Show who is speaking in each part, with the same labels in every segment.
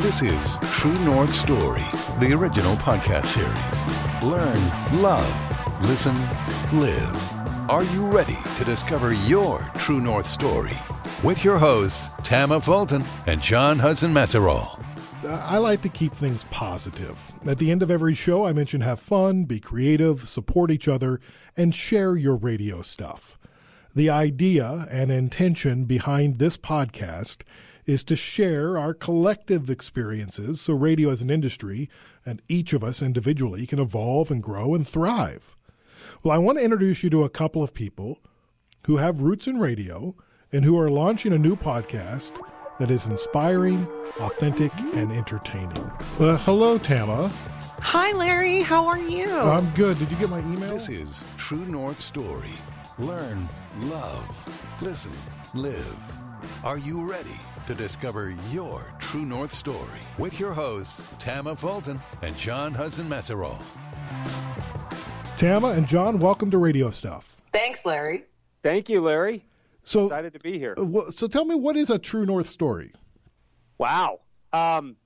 Speaker 1: This is True North Story, the original podcast series. Learn, love, listen, live. Are you ready to discover your True North Story? With your hosts, Tama Fulton and John Hudson Messerall.
Speaker 2: I like to keep things positive. At the end of every show, I mention have fun, be creative, support each other, and share your radio stuff. The idea and intention behind this podcast is to share our collective experiences so radio as an industry and each of us individually can evolve and grow and thrive. Well, I want to introduce you to a couple of people who have roots in radio and who are launching a new podcast that is inspiring, authentic, and entertaining. Hello, Tama.
Speaker 3: Hi, Larry. How are you?
Speaker 2: I'm good. Did you get my email?
Speaker 1: This is True North Story. Learn, love, listen, live. Are you ready to discover your True North Story? With your hosts, Tama Fulton and John Hudson Messerall.
Speaker 2: Tama and John, welcome to Radio Stuff.
Speaker 3: Thanks, Larry.
Speaker 4: Thank you, Larry.
Speaker 2: So
Speaker 4: excited to be here.
Speaker 2: So tell me, what is a True North Story?
Speaker 4: Wow. Tam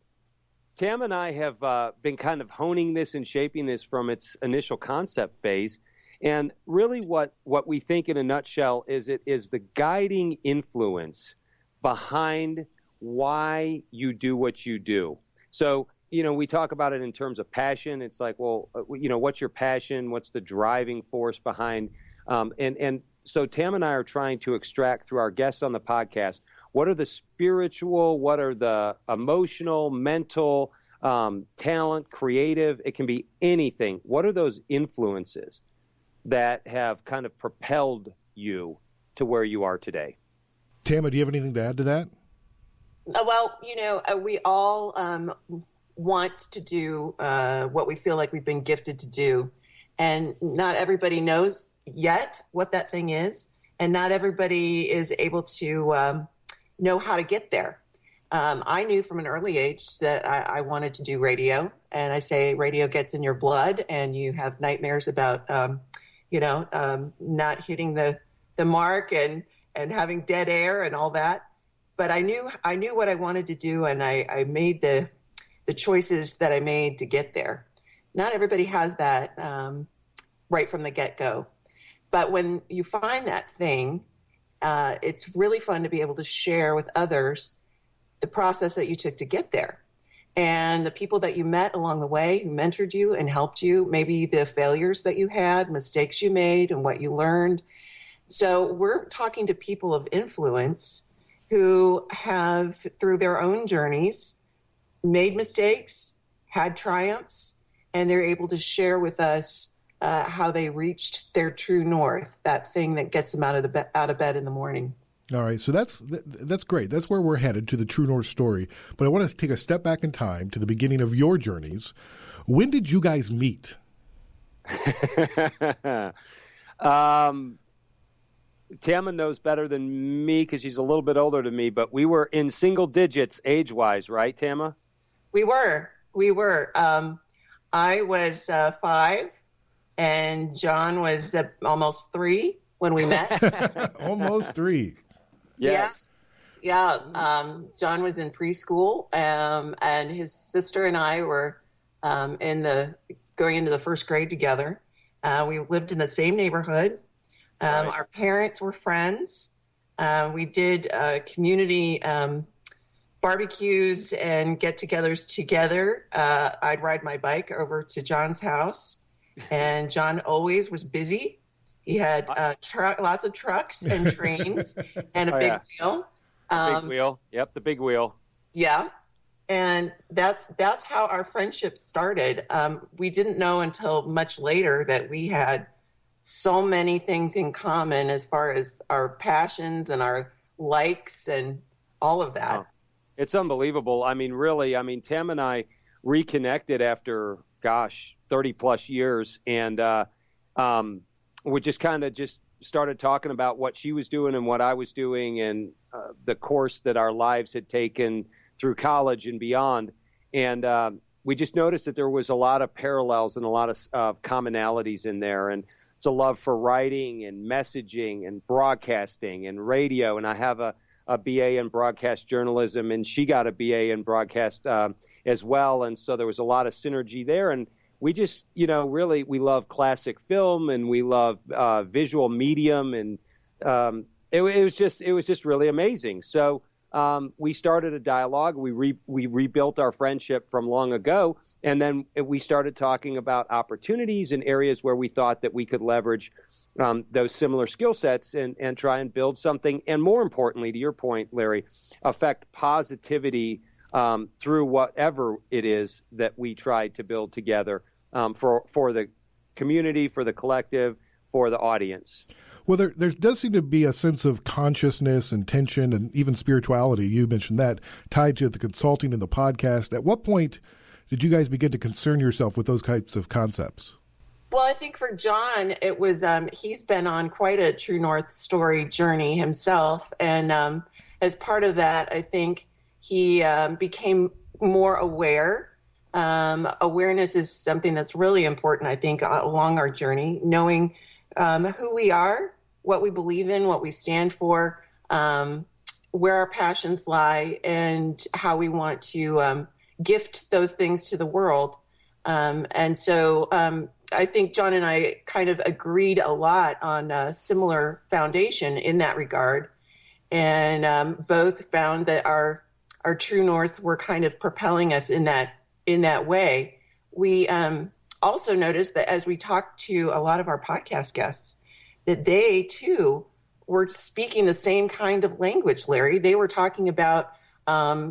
Speaker 4: and I have been kind of honing this and shaping this from its initial concept phase. And really what we think in a nutshell is it is the guiding influence behind why you do what you do. So, we talk about it in terms of passion. It's like, well, what's your passion? What's the driving force behind? And so Tam and I are trying to extract through our guests on the podcast, what are the spiritual, what are the emotional, mental, talent, creative? It can be anything. What are those influences that have kind of propelled you to where you are today?
Speaker 2: Tama, do you have anything to add to that?
Speaker 3: Well, we all want to do what we feel like we've been gifted to do. And not everybody knows yet what that thing is. And not everybody is able to know how to get there. I knew from an early age that I wanted to do radio. And I say radio gets in your blood and you have nightmares about, not hitting the mark and having dead air and all that. But I knew what I wanted to do, and I made the choices that I made to get there. Not everybody has that right from the get-go. But when you find that thing, it's really fun to be able to share with others the process that you took to get there. And the people that you met along the way who mentored you and helped you, maybe the failures that you had, mistakes you made, and what you learned. So we're talking to people of influence who have, through their own journeys, made mistakes, had triumphs, and they're able to share with us how they reached their true north, that thing that gets them out of bed in the morning.
Speaker 2: All right, so that's great. That's where we're headed, to the True North Story. But I want to take a step back in time to the beginning of your journeys. When did you guys meet?
Speaker 4: Tama knows better than me because she's a little bit older than me, but we were in single digits age-wise, right, Tama?
Speaker 3: We were. I was 5, and John was almost 3 when we met.
Speaker 2: Almost 3.
Speaker 4: Yes.
Speaker 3: Yeah. John was in preschool, and his sister and I were going into the first grade together. We lived in the same neighborhood.
Speaker 4: Right.
Speaker 3: Our parents were friends. We did community barbecues and get-togethers together. I'd ride my bike over to John's house, and John always was busy. He had lots of trucks and trains and a big wheel.
Speaker 4: Big wheel. Yep, the big wheel.
Speaker 3: Yeah. And that's how our friendship started. We didn't know until much later that we had so many things in common as far as our passions and our likes and all of that.
Speaker 4: Oh, it's unbelievable. Really, Tam and I reconnected after, 30 plus years. And we just kind of started talking about what she was doing and what I was doing and the course that our lives had taken through college and beyond. And we just noticed that there was a lot of parallels and a lot of commonalities in there. And it's a love for writing and messaging and broadcasting and radio. And I have a a BA in broadcast journalism, and she got a BA in broadcast as well. And so there was a lot of synergy there. And we just, really, we love classic film, and we love visual medium, and it was just really amazing. So we started a dialogue. We rebuilt our friendship from long ago, and then we started talking about opportunities in areas where we thought that we could leverage those similar skill sets and try and build something. And more importantly, to your point, Larry, affect positivity through whatever it is that we try to build together for the community, for the collective, for the audience.
Speaker 2: Well, there does seem to be a sense of consciousness and tension and even spirituality, you mentioned that, tied to the consulting and the podcast. At what point did you guys begin to concern yourself with those types of concepts?
Speaker 3: Well, I think for John, it was he's been on quite a True North story journey himself. And as part of that, I think he became more aware. Awareness is something that's really important, I think, along our journey, knowing who we are, what we believe in, what we stand for, where our passions lie, and how we want to gift those things to the world. And so I think John and I kind of agreed a lot on a similar foundation in that regard, and both found that our true norths were kind of propelling us in that way. We also noticed that as we talked to a lot of our podcast guests, that they too were speaking the same kind of language, Larry. They were talking about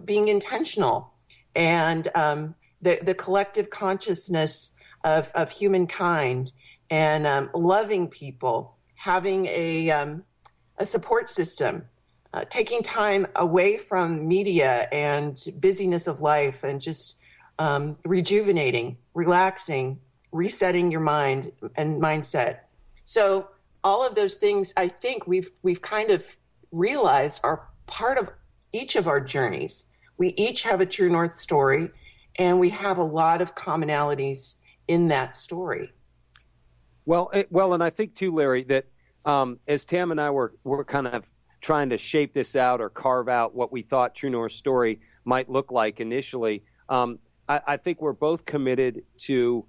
Speaker 3: being intentional and the collective consciousness of humankind, and loving people, having a support system, taking time away from media and busyness of life, and just rejuvenating, relaxing, resetting your mind and mindset. So all of those things, I think we've kind of realized are part of each of our journeys. We each have a True North story, and we have a lot of commonalities in that story.
Speaker 4: Well, and I think too, Larry, that as Tam and I were kind of trying to shape this out or carve out what we thought True North story might look like initially, I think we're both committed to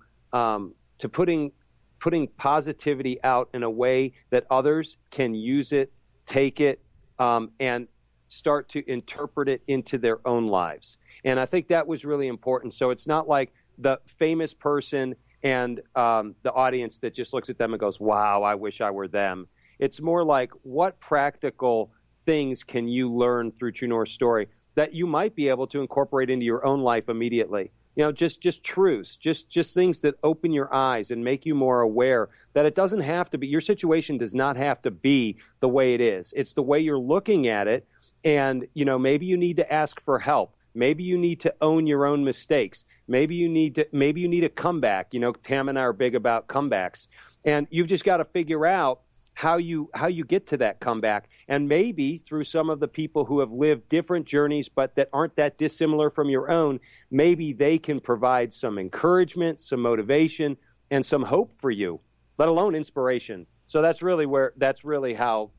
Speaker 4: putting positivity out in a way that others can use it, take it, and start to interpret it into their own lives. And I think that was really important. So it's not like the famous person and the audience that just looks at them and goes, wow, I wish I were them. It's more like, what practical things can you learn through True North story that you might be able to incorporate into your own life immediately? Just truths, just things that open your eyes and make you more aware that it doesn't have to be, your situation does not have to be the way it is. It's the way you're looking at it. And, maybe you need to ask for help. Maybe you need to own your own mistakes. Maybe you need a comeback. Tam and I are big about comebacks. And you've just got to figure out how you get to that comeback. And maybe through some of the people who have lived different journeys but that aren't that dissimilar from your own, maybe they can provide some encouragement, some motivation, and some hope for you, let alone inspiration. So that's really how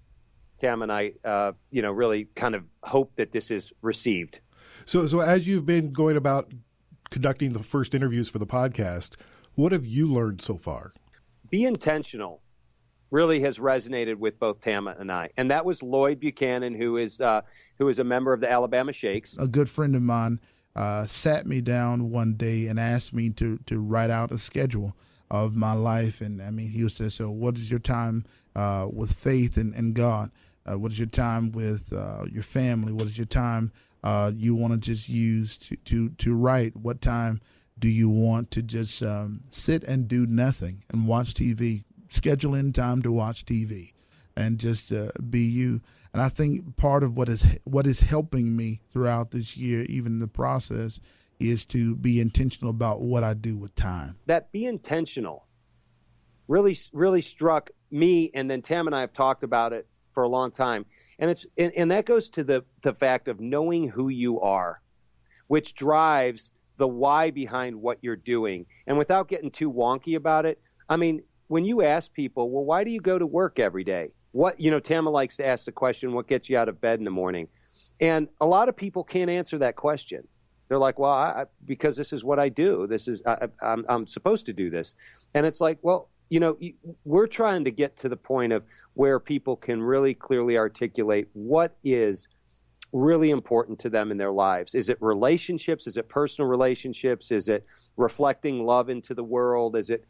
Speaker 4: Tam and I really kind of hope that this is received.
Speaker 2: So as you've been going about conducting the first interviews for the podcast, what have you learned so far?
Speaker 4: Be intentional really has resonated with both Tama and I. And that was Lloyd Buchanan, who is a member of the Alabama Shakes.
Speaker 5: A good friend of mine sat me down one day and asked me to write out a schedule of my life. And he was saying, so what is your time with faith and God? What is your time with your family? What is your time you want to just use to write? What time do you want to just sit and do nothing and watch TV? Schedule in time to watch TV and just be you. And I think part of what is helping me throughout this year, even in the process, is to be intentional about what I do with time.
Speaker 4: That be intentional really struck me, and then Tam and I have talked about it for a long time. And that goes to the fact of knowing who you are, which drives the why behind what you're doing. And without getting too wonky about it, when you ask people, well, why do you go to work every day? Tama likes to ask the question, what gets you out of bed in the morning? And a lot of people can't answer that question. They're like, well, because this is what I do. I'm supposed to do this. And it's like, well, we're trying to get to the point of where people can really clearly articulate what is really important to them in their lives. Is it relationships? Is it personal relationships? Is it reflecting love into the world? Is it,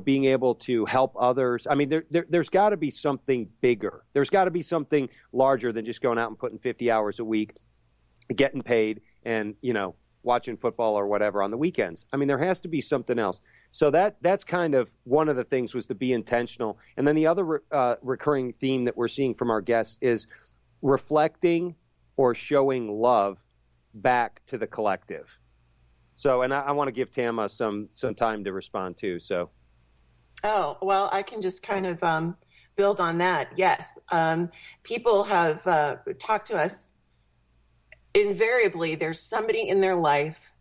Speaker 4: being able to help others? I mean, there's got to be something bigger. There's got to be something larger than just going out and putting 50 hours a week, getting paid, and, watching football or whatever on the weekends. I mean, there has to be something else. So that's kind of one of the things, was to be intentional. And then the other recurring theme that we're seeing from our guests is reflecting or showing love back to the collective. So, and I want to give Tama some time to respond too. So.
Speaker 3: Oh, well, I can just kind of build on that. Yes. People have talked to us. Invariably, there's somebody in their life,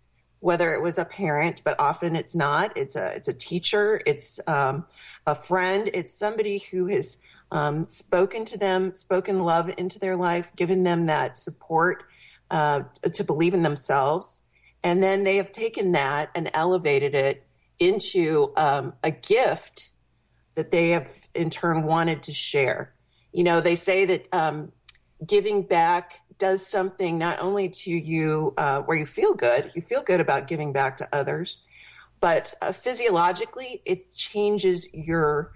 Speaker 3: whether it was a parent, but often it's not. It's a teacher. It's a friend. It's somebody who has spoken to them, spoken love into their life, given them that support to believe in themselves. And then they have taken that and elevated it into a gift that they have in turn wanted to share. They say that giving back does something not only to you where you feel good about giving back to others, but physiologically, it changes your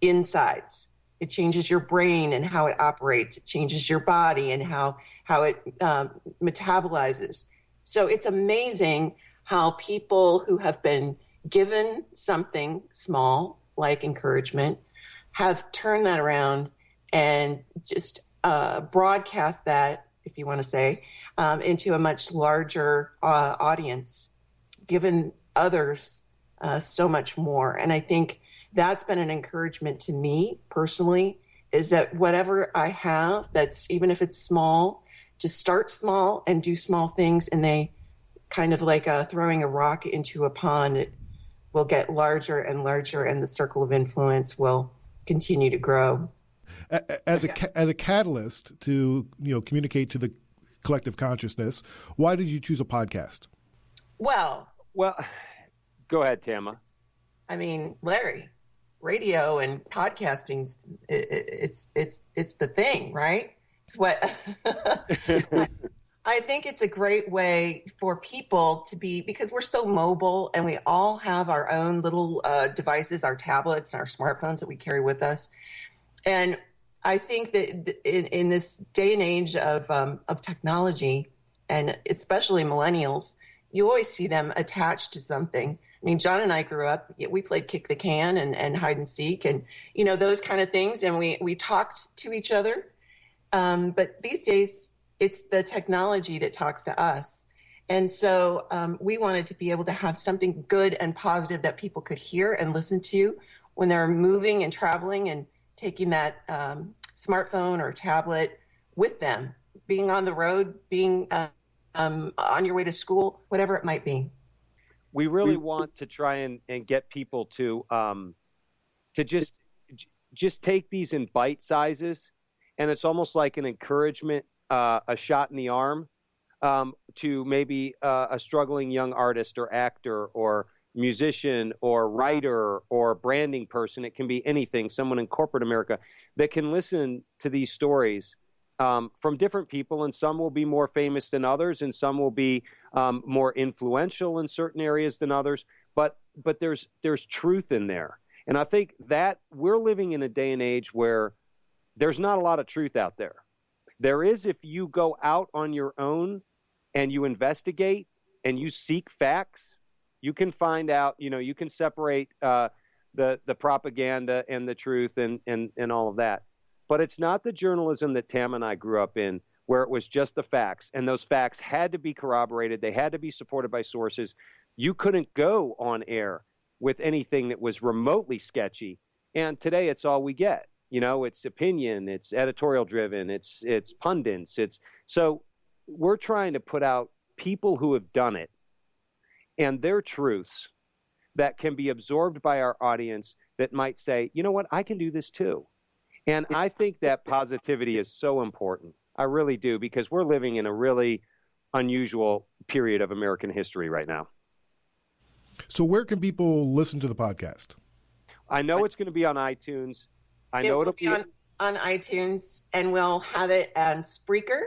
Speaker 3: insides. It changes your brain and how it operates. It changes your body and how it metabolizes. So it's amazing how people who have been given something small, like encouragement, have turned that around and just broadcast that, if you want to say, into a much larger audience, given others so much more. And I think that's been an encouragement to me personally, is that whatever I have, that's, even if it's small, just start small and do small things, and they kind of like throwing a rock into a pond, it will get larger and larger, and the circle of influence will continue to grow.
Speaker 2: As a catalyst to communicate to the collective consciousness, why did you choose a podcast?
Speaker 3: Well,
Speaker 4: go ahead, Tama.
Speaker 3: I mean, Larry, radio and podcasting's it's the thing, right? It's what I think it's a great way for people to be, because we're so mobile and we all have our own little devices, our tablets and our smartphones that we carry with us. And I think that in this day and age of technology, and especially millennials, you always see them attached to something. I mean, John and I grew up, we played kick the can and hide and seek and, those kind of things. And we talked to each other. But these days, it's the technology that talks to us. And so we wanted to be able to have something good and positive that people could hear and listen to when they're moving and traveling and taking that smartphone or tablet with them, being on the road, being on your way to school, whatever it might be.
Speaker 4: We really want to try and get people to just take these in bite sizes, and it's almost like an encouragement, a shot in the arm to maybe a struggling young artist or actor or musician or writer or branding person. It can be anything, someone in corporate America that can listen to these stories from different people, and some will be more famous than others, and some will be more influential in certain areas than others. But there's truth in there, and I think that we're living in a day and age where there's not a lot of truth out there. There is if you go out on your own and you investigate and you seek facts. You can find out. You can separate the propaganda and the truth and all of that. But it's not the journalism that Tam and I grew up in, where it was just the facts, and those facts had to be corroborated. They had to be supported by sources. You couldn't go on air with anything that was remotely sketchy. And today it's all we get. It's opinion, it's editorial driven, it's pundits. So we're trying to put out people who have done it and their truths that can be absorbed by our audience that might say, you know what, I can do this too. And I think that positivity is so important. I really do, because we're living in a really unusual period of American history right now.
Speaker 2: So where can people listen to the podcast?
Speaker 4: I know it's going to be on iTunes.
Speaker 3: It'll be on iTunes, and we'll have it on Spreaker,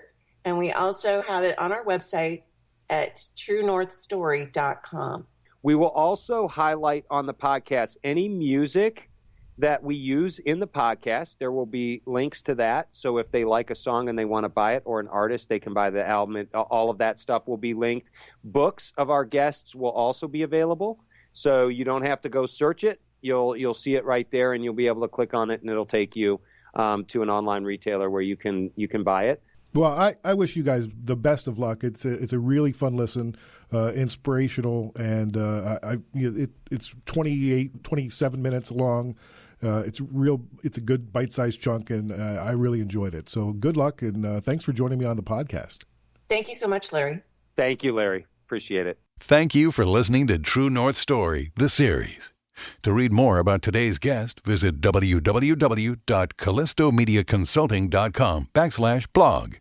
Speaker 3: and we also have it on our website at truenorthstory.com.
Speaker 4: We will also highlight on the podcast any music that we use in the podcast. There will be links to that. So if they like a song and they want to buy it, or an artist, they can buy the album. All of that stuff will be linked. Books of our guests will also be available. So you don't have to go search it. You'll see it right there, and you'll be able to click on it, and it'll take you to an online retailer where you can buy it.
Speaker 2: Well, I wish you guys the best of luck. It's a really fun listen, inspirational, and it's 27 minutes long. It's a good bite-sized chunk, and I really enjoyed it. So good luck, and thanks for joining me on the podcast.
Speaker 3: Thank you so much, Larry.
Speaker 4: Thank you, Larry. Appreciate it.
Speaker 1: Thank you for listening to True North Story, the series. To read more about today's guest, visit www.callistomediaconsulting.com/blog.